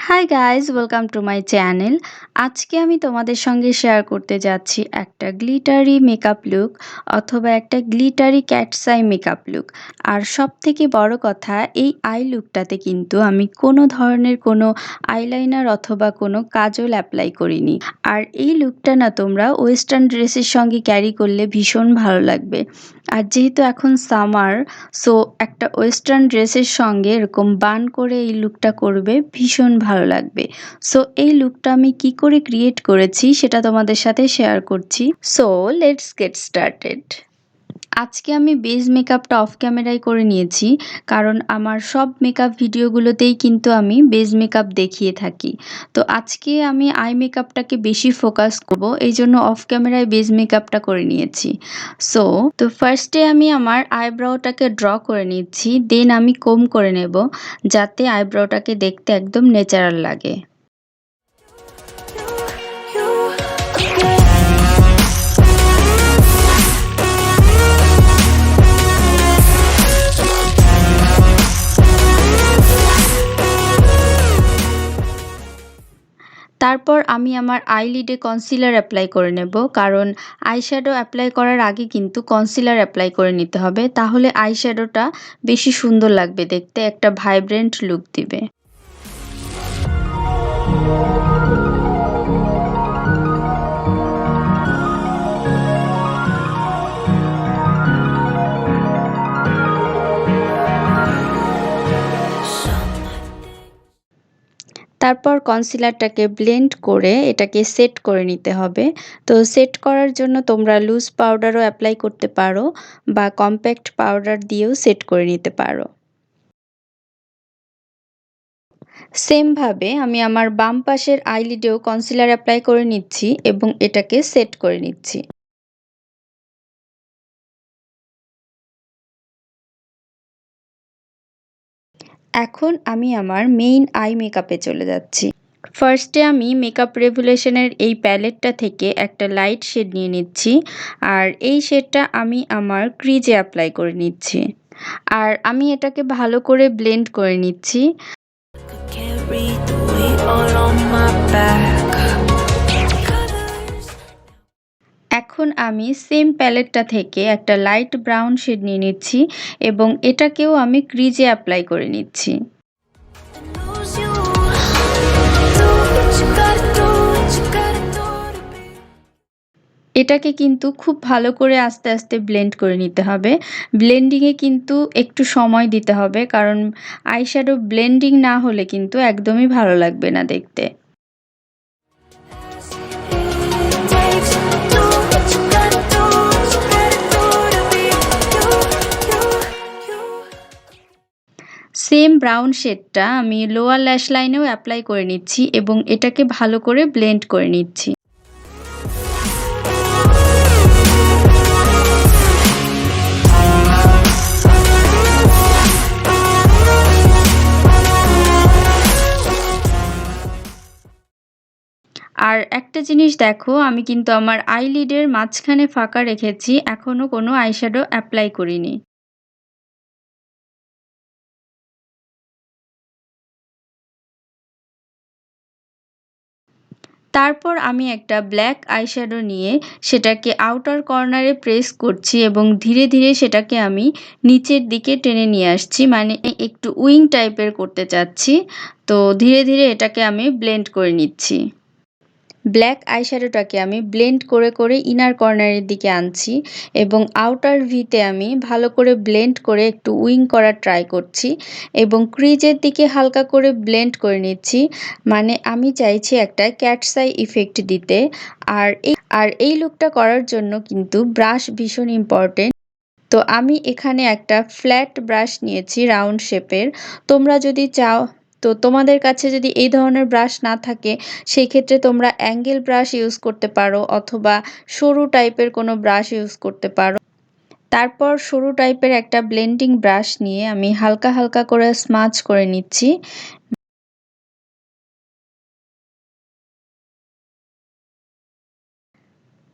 Hi guys, welcome to my channel. আজকে আমি তোমাদের সঙ্গে শেয়ার করতে যাচ্ছি একটা গ্লিটারি মেকআপ লুক অথবা একটা glittery cat's eye makeup look. আর সবথেকে বড় কথা, এই আই লুকটাতে কিন্তু আমি কোনো ধরনের কোনো আইলাইনার অথবা কোনো কাজল অ্যাপ্লাই করিনি। আর এই লুকটা না তোমরা ওয়েস্টার্ন ড্রেসের সঙ্গে ক্যারি করলে ভীষণ ভালো লাগবে। আর যেহেতু এখন সামার, সো একটা ওয়েস্টার্ন ড্রেসের সঙ্গে এরকম বান করে এই লুকটা করবে, ভীষণ ভালো লাগবে। সো এই লুকটা আমি কি করে ক্রিয়েট করেছি সেটা তোমাদের সাথে শেয়ার করছি। So let's get started. আজকে আমি বেস মেকআপটা অফ ক্যামেরায় করে নিয়েছি, কারণ আমার সব মেকআপ ভিডিওগুলোতেই কিন্তু আমি বেস মেকআপ দেখিয়ে থাকি। তো আজকে আমি আই মেকআপটাকে বেশি ফোকাস করব, এই জন্য অফ ক্যামেরায় বেস মেকআপটা করে নিয়েছি। তো ফার্স্টে আমি আমার আইব্রাউটাকে ড্র করে নিচ্ছি, দেন আমি কোম করে নেব যাতে আইব্রাউটাকে দেখতে একদম ন্যাচারাল লাগে। তারপর আমি আমার আইলিডে কনসিলার অ্যাপ্লাই করে নেব, কারণ আইশ্যাডো অ্যাপ্লাই করার আগে কিন্তু কনসিলার অ্যাপ্লাই করে নিতে হবে, তাহলে আইশ্যাডোটা বেশি সুন্দর লাগবে দেখতে, একটা ভাইব্রেন্ট লুক দিবে। তারপর কনসিলারটাকে ব্লেন্ড করে এটাকে সেট করে নিতে হবে। তো সেট করার জন্য তোমরা লুজ পাউডারও অ্যাপ্লাই করতে পারো বা কম্প্যাক্ট পাউডার দিয়েও সেট করে নিতে পারো। সেমভাবে আমি আমার বাম পাশের আইলিডেও কনসিলার অ্যাপ্লাই করে নিচ্ছি এবং এটাকে সেট করে নিচ্ছি। এখন আমি আমার মেইন আই মেকআপে চলে যাচ্ছি। ফার্স্টে আমি মেকআপ রেভুলেশনের এই প্যালেটটা থেকে একটা লাইট শেড নিয়ে নিচ্ছি, আর এই শেডটা আমি আমার ক্রিজে অ্যাপ্লাই করে নিচ্ছি। আর আমি এটাকে ভালো করে ব্লেন্ড করে নিচ্ছি। এখন আমি সেম প্যালেটটা থেকে একটা লাইট ব্রাউন শেড নিয়ে নিচ্ছি এবং এটাকেও আমি ক্রিজে অ্যাপ্লাই করে নিচ্ছি। এটাকে কিন্তু খুব ভালো করে আস্তে আস্তে ব্লেন্ড করে নিতে হবে। ব্লেন্ডিংয়ে কিন্তু একটু সময় দিতে হবে, কারণ আইশ্যাডো ব্লেন্ডিং না হলে কিন্তু একদমই ভালো লাগবে না দেখতে। সেম ব্রাউন শেডটা আমি লোয়ার ল্যাশ লাইনেও অ্যাপ্লাই করে নিচ্ছি এবং এটাকে ভালো করে ব্লেন্ড করে নিচ্ছি। আর একটা জিনিস দেখো, আমি কিন্তু আমার আইলিডের মাঝখানে ফাঁকা রেখেছি, এখনো কোনো আইশ্যাডো অ্যাপ্লাই করিনি। তারপর আমি একটা ব্ল্যাক আইশ্যাডো নিয়ে সেটাকে আউটার কর্নারে প্রেস করছি এবং ধীরে ধীরে সেটাকে আমি নিচের দিকে টেনে নিয়ে আসছি, মানে একটু উইং টাইপের করতে চাচ্ছি। তো ধীরে ধীরে এটাকে আমি ব্লেন্ড করে নিচ্ছি। ব্ল্যাক আইশ্যাডোটাকে আমি ব্লেন্ড করে করে ইনার কর্নারের দিকে আনছি এবং আউটার ভিতে আমি ভালো করে ব্লেন্ড করে একটু উইং করার ট্রাই করছি এবং ক্রিজের দিকে হালকা করে ব্লেন্ড করে নিচ্ছি, মানে আমি চাইছি একটা ক্যাটস আই ইফেক্ট দিতে। আর এই লুকটা করার জন্য কিন্তু ব্রাশ ভীষণ ইম্পর্টেন্ট। তো আমি এখানে একটা ফ্ল্যাট ব্রাশ নিয়েছি রাউন্ড শেপের। তোমরা যদি চাও, তো তোমাদের কাছে যদি এই ধরনের ব্রাশ না থাকে, সেই ক্ষেত্রে তোমরা অ্যাঙ্গেল ব্রাশ ইউজ করতে পারো অথবা সরু টাইপের কোনো ব্রাশ ইউজ করতে পারো। তারপর সরু টাইপের একটা ব্লেন্ডিং ব্রাশ নিয়ে আমি হালকা হালকা করে স্মাচ করে নিচ্ছি।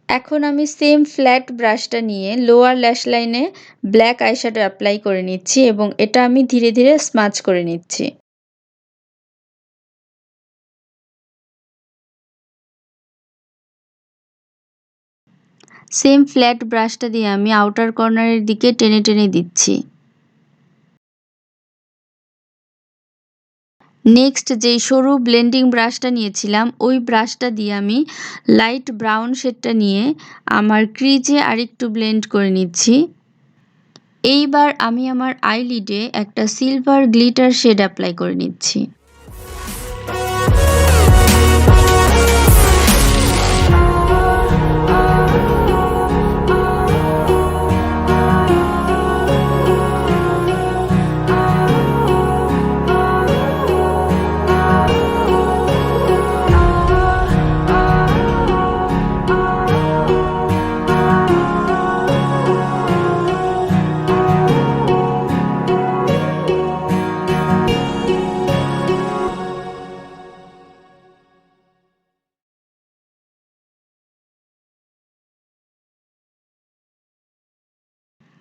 এখন আমি সেম ফ্ল্যাট ব্রাশটা নিয়ে লোয়ার ল্যাশ লাইনে ব্ল্যাক আইশ্যাডো অ্যাপ্লাই করে নিচ্ছি এবং এটা আমি ধীরে ধীরে স্মাচ করে নিচ্ছি। সেম ফ্ল্যাট ব্রাশটা দিয়ে আমি আউটার কর্নারের দিকে টেনে টেনে দিচ্ছি। নেক্সট যেই সরু ব্লেন্ডিং ব্রাশটা নিয়েছিলাম ওই ব্রাশটা দিয়ে আমি লাইট ব্রাউন শেডটা নিয়ে আমার ক্রিজে আরেকটু ব্লেন্ড করে নিচ্ছি। এইবার আমি আমার আইলিডে একটা সিলভার গ্লিটার শেড অ্যাপ্লাই করে নিচ্ছি।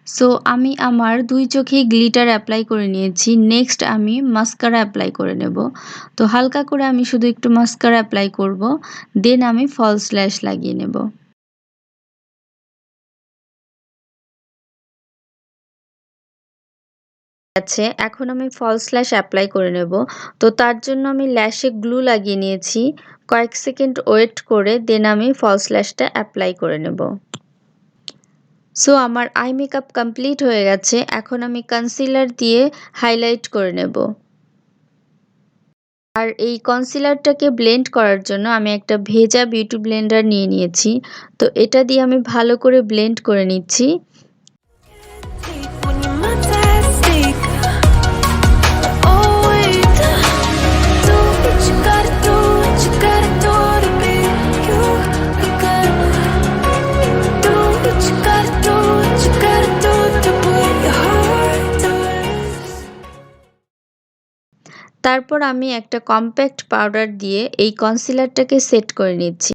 সো আমি আমার ২ চোখেই গ্লিটার অ্যাপ্লাই করে নিয়েছি। নেক্সট আমি মাস্কারা অ্যাপ্লাই করে নেব। তো হালকা করে আমি শুধু একটু মাস্কারা অ্যাপ্লাই করব। দেন আমি ফলস ল্যাশ লাগিয়ে নেব। আছে, এখন আমি ফলস ল্যাশ অ্যাপ্লাই করে নেব। তো তার জন্য আমি ল্যাশে গ্লু লাগিয়ে নিয়েছি। কয়েক সেকেন্ড ওয়েট করে দেন আমি ফলস ল্যাশটা অ্যাপ্লাই করে নেব। সো আমার আই মেকআপ কমপ্লিট হয়ে গেছে। এখন আমি কনসিলার দিয়ে হাইলাইট করে নেব। আর এই কনসিলারটাকে ব্লেন্ড করার জন্য আমি একটা ভেজা বিউটি ব্লেন্ডার নিয়ে নিয়েছি। তো এটা দিয়ে আমি ভালো করে ব্লেন্ড করে নিচ্ছি। তারপর আমি একটা কম্প্যাক্ট পাউডার দিয়ে এই কনসিলারটাকে সেট করে নিচ্ছি।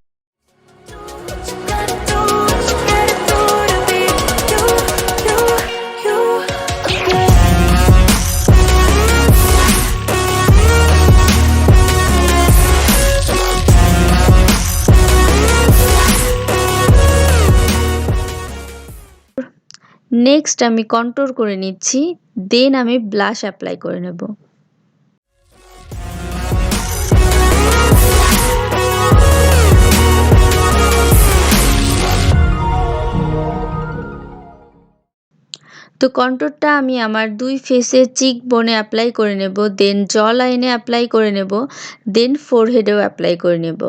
নেক্সট আমি কন্ট্যুর করে নিচ্ছি। দেন আমি ব্লাশ অ্যাপ্লাই করে নেব। তো কন্ট্যুরটা আমি আমার ২ ফেসের চিক বোনে অ্যাপ্লাই করে নেব। দেন জ লাইনে অ্যাপ্লাই করে নেব। দেন ফোরহেডেও অ্যাপ্লাই করে নেব।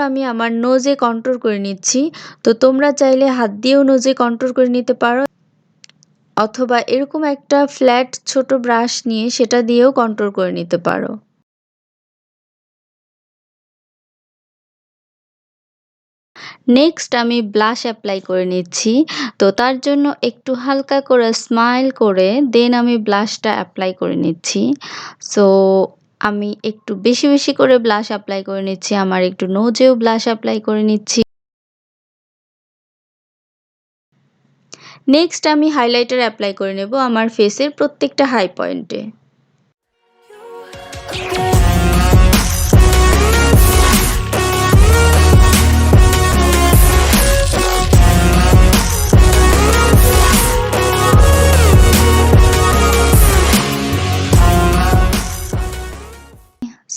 আমি আমার নোজে কন্ট্যুর করে নিচ্ছি। তো তোমরা চাইলে হাত দিয়েও নোজে কন্ট্যুর করে নিতে পারো, অথবা এরকম একটা ফ্ল্যাট ছোট ব্রাশ নিয়ে সেটা দিয়েও কন্ট্যুর করে নিতে পারো। নেক্সট আমি ব্লাশ অ্যাপ্লাই করে নিচ্ছি। তো তার জন্য একটু হালকা করে স্মাইল করে দেন আমি ব্লাশটা অ্যাপ্লাই করে নিচ্ছি। সো আমি একটু বেশি বেশি করে ব্লাশ অ্যাপ্লাই করে নিচ্ছি। আমার একটু নোজেও ব্লাশ অ্যাপ্লাই করে নিচ্ছি। নেক্সট আমি হাইলাইটার অ্যাপ্লাই করে নেব আমার ফেসের প্রত্যেকটা হাই পয়েন্টে।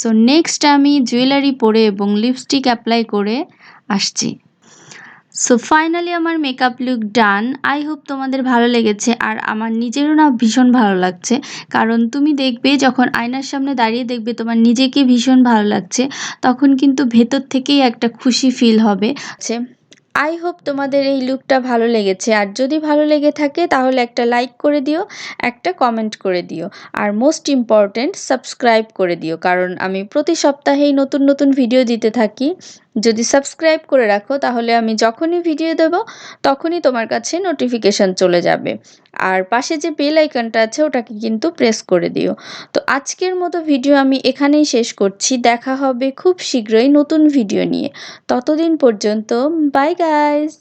সো নেক্সট আমি জুয়েলারি পরে এবং লিপস্টিক অ্যাপ্লাই করে আসছি। সো ফাইনালি আমার makeup look done. I hope তোমাদের ভালো লেগেছে, আর আমার নিজেরও না ভীষণ ভালো লাগছে। কারণ তুমি দেখবে যখন আয়নার সামনে দাঁড়িয়ে দেখবে তোমার নিজেকে ভীষণ ভালো লাগছে, তখন কিন্তু ভেতর থেকেই একটা খুশি ফিল হবে। আই হোপ তোমাদের এই লুকটা ভালো লেগেছে, আর যদি ভালো লেগে থাকে তাহলে একটা লাইক করে দিও, একটা কমেন্ট করে দিও, আর মোস্ট ইম্পর্ট্যান্ট সাবস্ক্রাইব করে দিও, কারণ আমি প্রতি সপ্তাহেই নতুন নতুন ভিডিও দিতে থাকি। যদি সাবস্ক্রাইব করে রাখো তাহলে আমি যখনই ভিডিও দেব তখনই তোমার কাছে নোটিফিকেশান চলে যাবে। আর পাশে যে বেল আইকনটা আছে ওটাকে কিন্তু প্রেস করে দিও। তো আজকের মতো ভিডিও আমি এখানেই শেষ করছি। দেখা হবে খুব শীঘ্রই নতুন ভিডিও নিয়ে। ততদিন পর্যন্ত বাই গাইস।